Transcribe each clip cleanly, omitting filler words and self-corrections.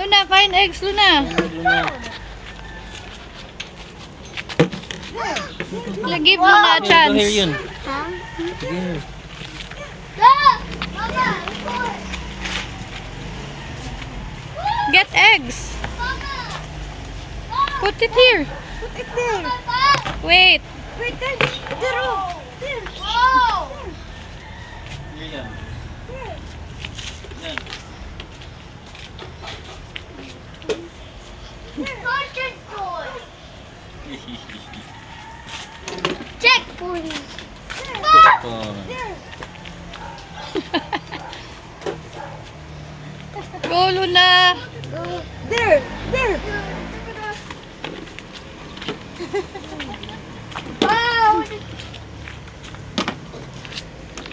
Luna, find eggs, Luna. Give Luna a chance. Here yun. Get eggs. Put it here. Put it there. Wait. Wait, there. There. Oh. There. Here yan. Yan. Checkpoint. Go, Luna. There. There. Wow.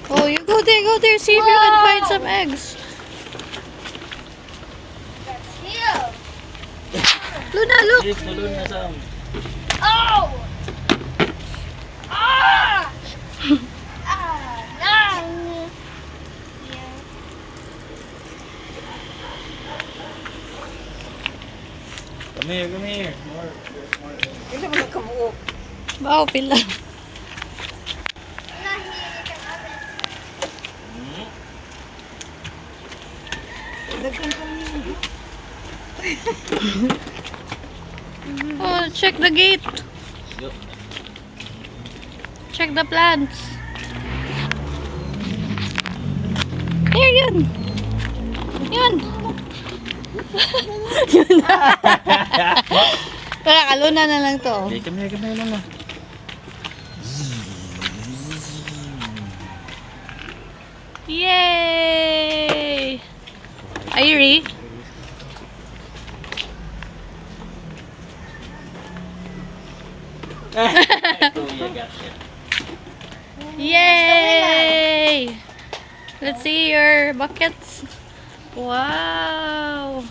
Oh, you go there. See if you can find some eggs. Here. Luna, look. Jeep, tulun na Sam. Oh. Ah. Ah. Come here. More. Hindi mo nakabuo. Wow, pila. Daghan ko niyo. Oh, check the gate. Yo. Check the plants. There, yun. Yun. Yun na. Tara, kaluna na lang to. Okay, come here lang na. Yay! Irie. Yay! Let's see your buckets. Wow!